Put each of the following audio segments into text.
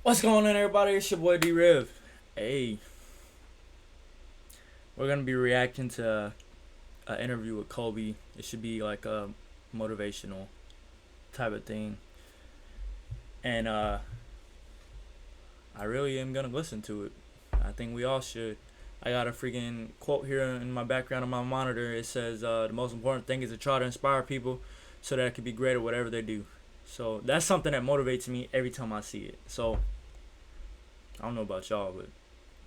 What's going on, everybody? It's your boy D Riv. Hey, we're gonna be reacting to an interview with Kobe. It should be like a motivational type of thing, and I really am gonna listen to it. I think we all should. I got a freaking quote here in my background on my monitor. It says, "The most important thing is to try to inspire people, so that it can be great at whatever they do." So that's something that motivates me every time I see it. So I don't know about y'all, but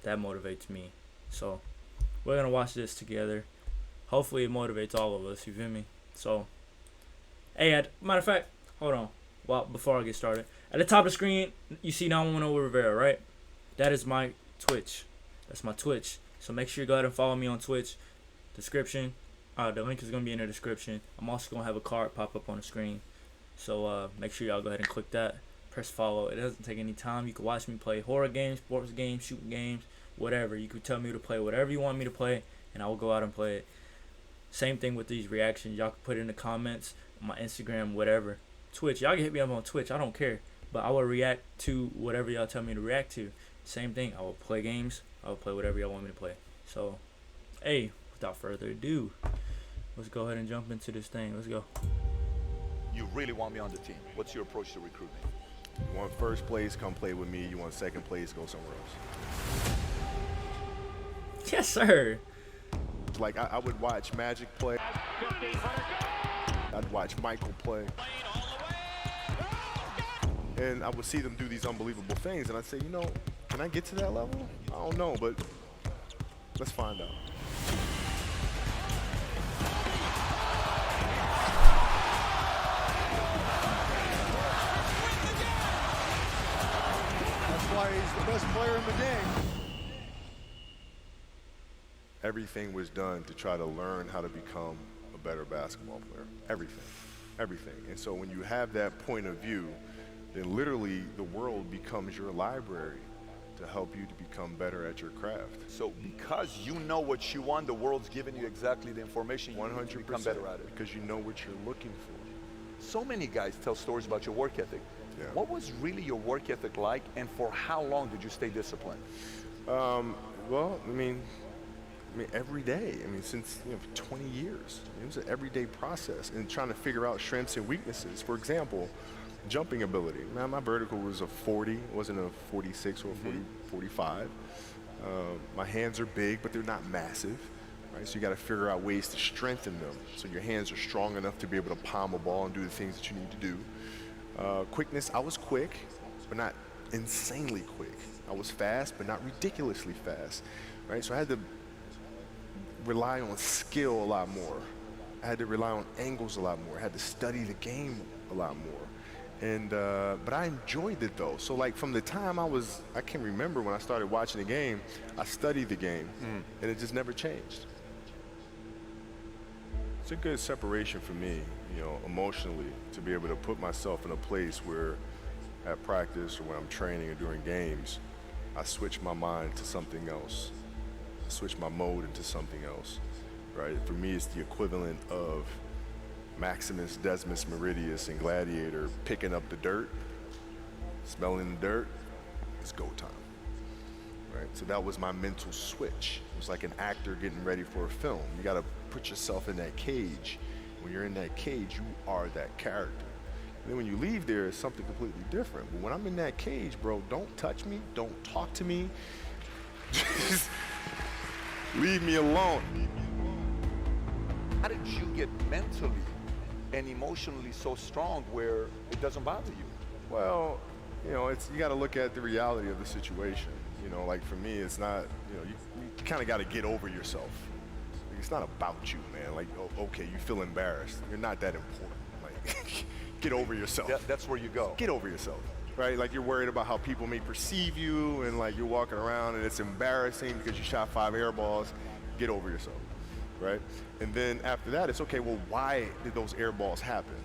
that motivates me. So we're gonna watch this together. Hopefully it motivates all of us. You feel me? So, hey, matter of fact, hold on. Well, before I get started, at the top of the screen, you see 910 Rivera, right? That is my Twitch. That's my Twitch. So make sure you go ahead and follow me on Twitch. Description. The link is gonna be in the description. I'm also gonna have a card pop up on the screen. So make sure y'all go ahead and click that. Press follow. It doesn't take any time. You can watch me play horror games, sports games, shooting games, whatever. You can tell me to play whatever you want me to play, and I will go out and play it. Same thing with these reactions. Y'all can put it in the comments on my Instagram, whatever. Twitch. Y'all can hit me up on Twitch. I don't care. But I will react to whatever y'all tell me to react to. Same thing. I will play games. I will play whatever y'all want me to play. So, hey, without further ado, let's go ahead and jump into this thing. Let's go. You really want me on the team. What's your approach to recruiting? You want first place, come play with me. You want second place, go somewhere else. Yes, sir. Like, I would watch Magic play. I'd watch Michael play. And I would see them do these unbelievable things. And I'd say, can I get to that level? I don't know, but let's find out. That's why he's the best player in the game. Everything was done to try to learn how to become a better basketball player. Everything. Everything. And so when you have that point of view, then literally the world becomes your library to help you to become better at your craft. So because you know what you want, the world's giving you exactly the information you need to become better at it. Because you know what you're looking for. So many guys tell stories about your work ethic. Yeah. What was really your work ethic like, and for how long did you stay disciplined? Well, I mean, every day. Since 20 years. It was an everyday process, and trying to figure out strengths and weaknesses. For example, jumping ability. Now, my vertical was a 40, it wasn't a 46 or a 45. My hands are big, but they're not massive. Right? So you got to figure out ways to strengthen them, so your hands are strong enough to be able to palm a ball and do the things that you need to do. Quickness, I was quick, but not insanely quick. I was fast, but not ridiculously fast. Right? So I had to rely on skill a lot more. I had to rely on angles a lot more. I had to study the game a lot more. And but I enjoyed it though. So like from the time I can remember when I started watching the game, I studied the game, and it just never changed. It's a good separation for me, emotionally, to be able to put myself in a place where at practice or when I'm training or during games, I switch my mind to something else. I switch my mode into something else, right? For me, it's the equivalent of Maximus Decimus Meridius in Gladiator picking up the dirt, smelling the dirt. It's go time, right? So that was my mental switch. It was like an actor getting ready for a film. You got to put yourself in that cage. When you're in that cage, you are that character. And then when you leave there, it's something completely different. But when I'm in that cage, bro, don't touch me, don't talk to me. Just leave me alone. How did you get mentally and emotionally so strong where it doesn't bother you? Well, you got to look at the reality of the situation. Like for me, it's not, you kind of got to get over yourself. Like, it's not about you, man. Like, okay, you feel embarrassed. You're not that important. Like, get over yourself. That's where you go. Get over yourself, right? Like you're worried about how people may perceive you, and like you're walking around and it's embarrassing because you shot 5 air balls. Get over yourself, right? And then after that, it's okay, well, why did those air balls happen?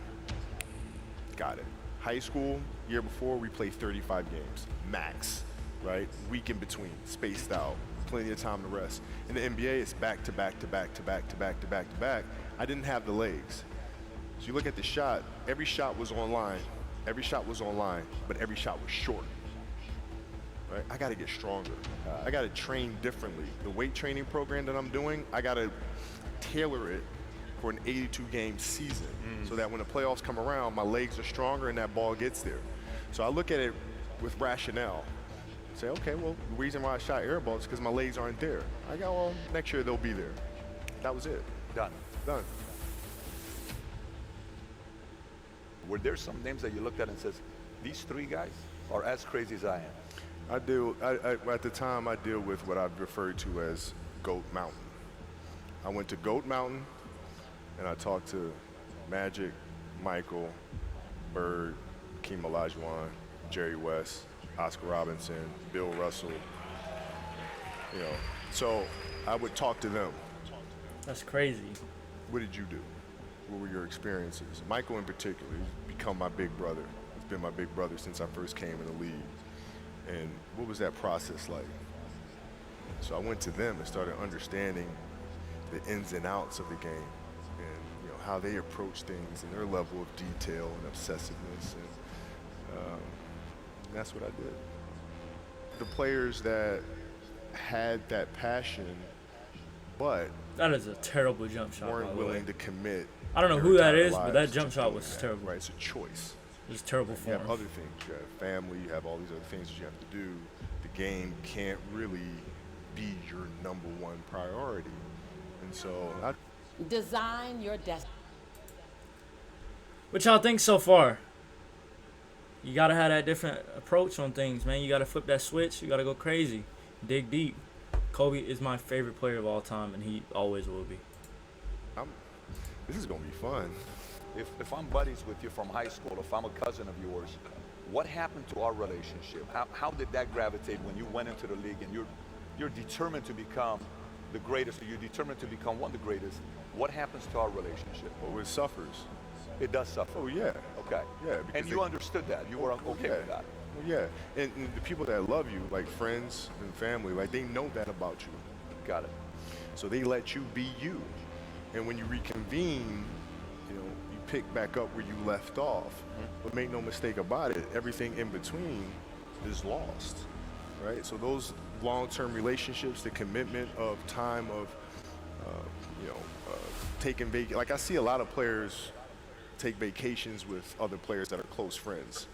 Got it. High school, year before, we played 35 games, max, right? Week in between, spaced out, plenty of time to rest. In the NBA, it's back to back to back to back to back to back to back. I didn't have the legs. So you look at the shot, every shot was online, but every shot was short. right? I got to get stronger. I got to train differently. The weight training program that I'm doing, I got to tailor it for an 82-game season so that when the playoffs come around, my legs are stronger and that ball gets there. So I look at it with rationale. Say, okay, well, the reason why I shot air balls is because my legs aren't there. I go, well, next year they'll be there. That was it. Done. Done. Were there some names that you looked at and says, these three guys are as crazy as I am? At the time, I deal with what I've referred to as Goat Mountain. I went to Goat Mountain, and I talked to Magic, Michael, Bird, Hakeem Olajuwon, Jerry West, Oscar Robinson, Bill Russell. You know, so I would talk to them. That's crazy. What did you do? What were your experiences? Michael in particular, he's become my big brother. He's been my big brother since I first came in the league. And what was that process like? So I went to them and started understanding the ins and outs of the game and, you know, how they approach things and their level of detail and obsessiveness. And that's what I did. The players that had that passion but That is a terrible jump shot. weren't by the way. willing to commit. I don't know their who that entire is, but lives that to jump shot doing was that, terrible. Right, it's a choice. It was terrible You for have him. other things. You have family. You have all these other things that you have to do. The game can't really be your number one priority. And so I Design your destiny. What y'all think so far? You gotta have that different approach on things, man. You gotta flip that switch. You gotta go crazy, dig deep. Kobe is my favorite player of all time, and he always will be. this is gonna be fun. If I'm buddies with you from high school, if I'm a cousin of yours, what happened to our relationship? How did that gravitate when you went into the league and you're determined to become the greatest, or you're determined to become one of the greatest? What happens to our relationship? Oh, it suffers. It does suffer. Oh yeah. Okay. Yeah, because And you they- understood that. You were okay yeah. with that. Well, yeah. And the people that love you, like friends and family, like they know that about you. Got it. So they let you be you. And when you reconvene, you know, you pick back up where you left off. But make no mistake about it, everything in between is lost, right? So those long-term relationships, the commitment of time of, taking like I see a lot of players take vacations with other players that are close friends.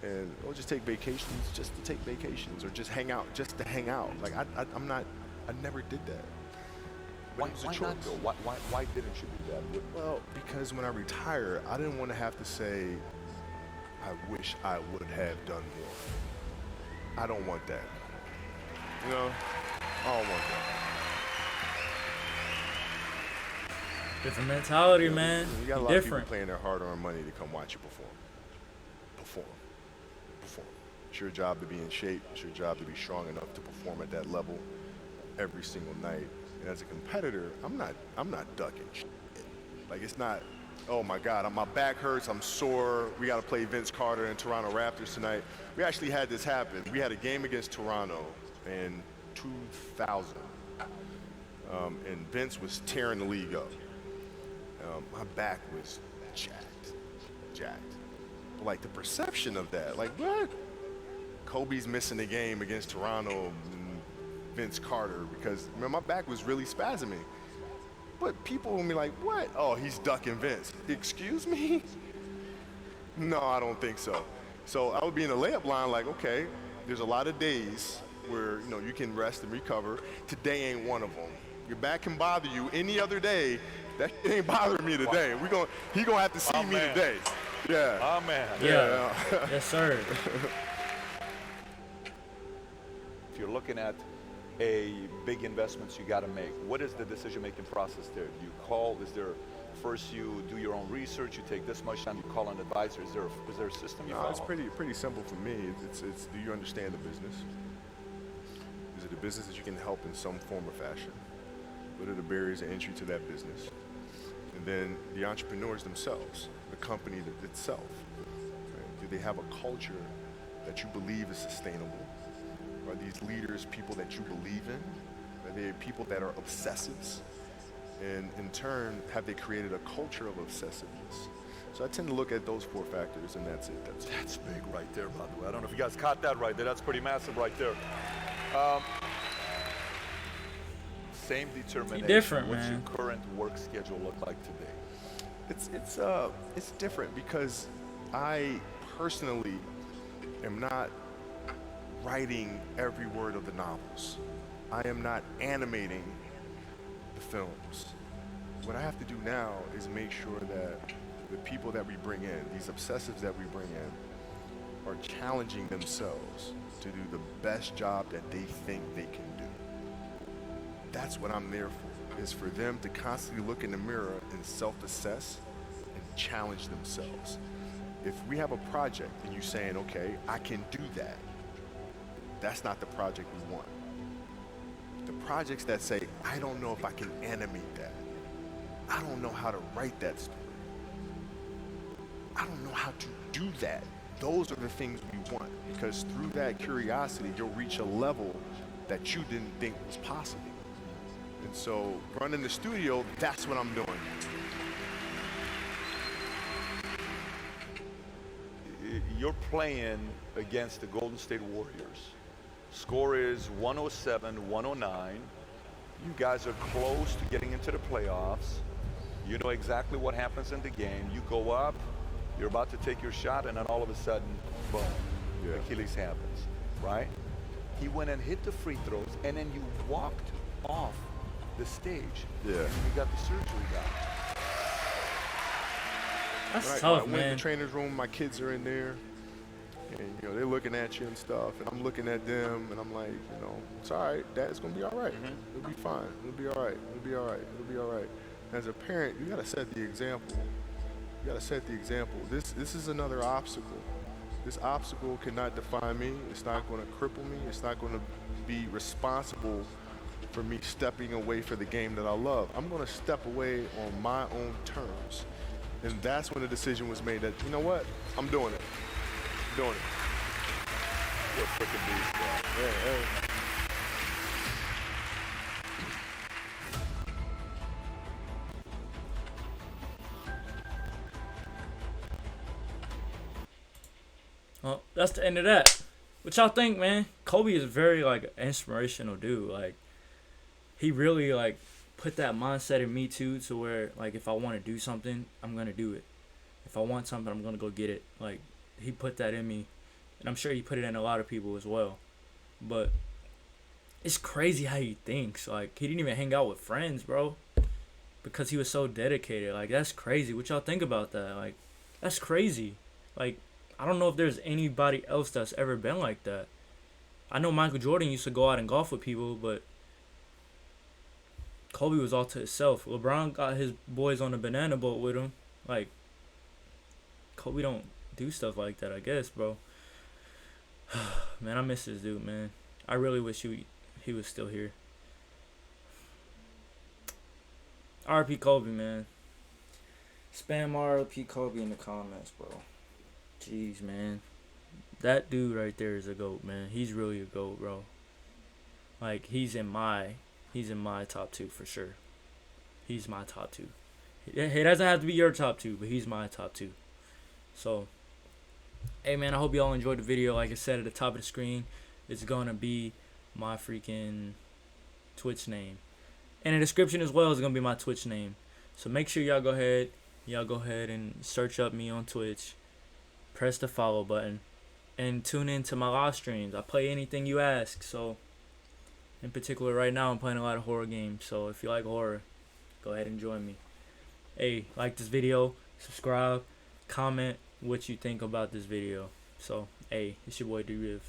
And we'll just take vacations just to take vacations, or just hang out just to hang out. Like I never did that. But Why, it was a why choice. not though? Why didn't you do that? Well, because when I retire, I didn't want to have to say, I wish I would have done more. I don't want that. You know, I don't want that. Different mentality, man. You got a lot Different. of people paying their hard-earned money to come watch you perform. Perform. It's your job to be in shape. It's your job to be strong enough to perform at that level every single night. And as a competitor, I'm not ducking shit. Like, it's not, oh my God, my back hurts, I'm sore, we got to play Vince Carter and Toronto Raptors tonight. We actually had this happen. We had a game against Toronto in 2000, and Vince was tearing the league up. My back was jacked. But like the perception of that, like what? Kobe's missing the game against Toronto and Vince Carter because man, my back was really spasming. But people will be like, what? Oh, he's ducking Vince. Excuse me? No, I don't think so. So I would be in the layup line like, okay, there's a lot of days where you can rest and recover. Today ain't one of them. Your back can bother you any other day. That shit ain't bothering me today. He gonna have to see me today. Yeah. Oh man. Yeah. Yes, sir. If you're looking at a big investments you got to make, what is the decision-making process there? Do you call? Is there first you do your own research? You take this much time. You call an advisor. Is there a system you No, follow? it's pretty simple for me. It's do you understand the business? Is it a business that you can help in some form or fashion? What are the barriers of entry to that business? And then the entrepreneurs themselves, the company itself. Right? Do they have a culture that you believe is sustainable? Are these leaders people that you believe in? Are they people that are obsessives? And in turn, have they created a culture of obsessiveness? So I tend to look at those 4 factors, and that's it. That's big right there, by the way. I don't know if you guys caught that right there. That's pretty massive right there. Same determination. different, What's man. your current work schedule look like today? It's different because I personally am not writing every word of the novels. I am not animating the films. What I have to do now is make sure that the people that we bring in, these obsessives that we bring in, are challenging themselves to do the best job that they think they can do. That's what I'm there for, is for them to constantly look in the mirror and self-assess and challenge themselves. If we have a project and you're saying, okay, I can do that, that's not the project we want. The projects that say, I don't know if I can animate that. I don't know how to write that story. I don't know how to do that. Those are the things we want, because through that curiosity, you'll reach a level that you didn't think was possible. And so running the studio, that's what I'm doing. You're playing against the Golden State Warriors. Score is 107-109. You guys are close to getting into the playoffs. You know exactly what happens in the game. You go up, you're about to take your shot, and then all of a sudden, boom, Achilles happens, right? He went and hit the free throws, and then you walked off the stage. Yeah. And you got the surgery done. That's Right, tough, I went in man. the trainer's room, my kids are in there, and they're looking at you and stuff, and I'm looking at them, and I'm like, it's all right, Dad, it's gonna be all right. It'll be fine. It'll be all right. It'll be all right. It'll be all right. As a parent, you gotta set the example. You gotta set the example. This is another obstacle. This obstacle cannot define me. It's not gonna cripple me. It's not gonna be responsible for me stepping away for the game that I love. I'm gonna step away on my own terms. And that's when the decision was made that, you know what? I'm doing it. I'm doing it. You're a freaking beast, bro. Yeah. Well, that's the end of that. What y'all think, man? Kobe is very like inspirational dude. Like, he really like put that mindset in me too, to where like if I want to do something, I'm gonna do it. If I want something, I'm gonna go get it. Like, he put that in me, and I'm sure he put it in a lot of people as well. But it's crazy how he thinks. Like, he didn't even hang out with friends, bro, because he was so dedicated. Like, that's crazy. What y'all think about that? Like, that's crazy. Like, I don't know if there's anybody else that's ever been like that. I know Michael Jordan used to go out and golf with people, but Kobe was all to himself. LeBron got his boys on a banana boat with him. Like, Kobe don't do stuff like that, I guess, bro. Man, I miss this dude, man. I really wish he was still here. R.P. Kobe, man. Spam R.P. Kobe in the comments, bro. Jeez, man. That dude right there is a GOAT, man. He's really a GOAT, bro. Like, he's in my top 2 for sure. He's my top 2. He doesn't have to be your top 2, but he's my top 2. So, hey, man, I hope y'all enjoyed the video. Like I said at the top of the screen, it's going to be my freaking Twitch name. And the description as well is going to be my Twitch name. So make sure y'all go ahead and search up me on Twitch. Press the follow button. And tune in to my live streams. I play anything you ask. So, in particular, right now, I'm playing a lot of horror games. So, if you like horror, go ahead and join me. Hey, like this video, subscribe, comment what you think about this video. So, hey, it's your boy D-Riv.